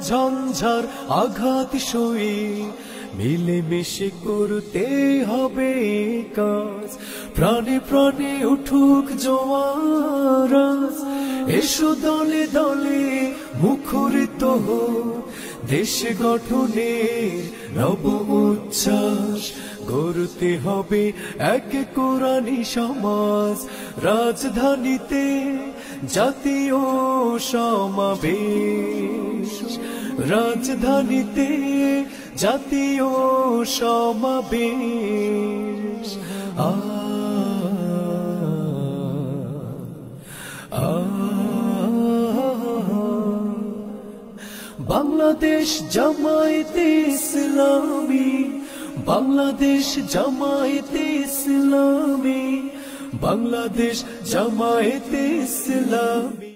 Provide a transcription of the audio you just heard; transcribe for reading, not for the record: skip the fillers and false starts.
ঝঞ্ঝার আঘাত সয়ে মিলেমিশে করতে হবে কাজ। প্রাণে প্রাণে উঠুক জোয়ার আজ, এসো দলে দলে মুখরিত হোক দেশ গঠনের নব উচ্ছ্বাস। গড়তে হবে এক কোরআনী সমাজ, রাজধানীতে জাতীয় সমাবেশ, রাজধানীতে জাতীয় সমাবেশ। বাংলাদেশ জামায়াতে ইসলামী, বাংলাদেশ জামায়াতে ইসলামী, বাংলাদেশ জামায়াতে ইসলামী।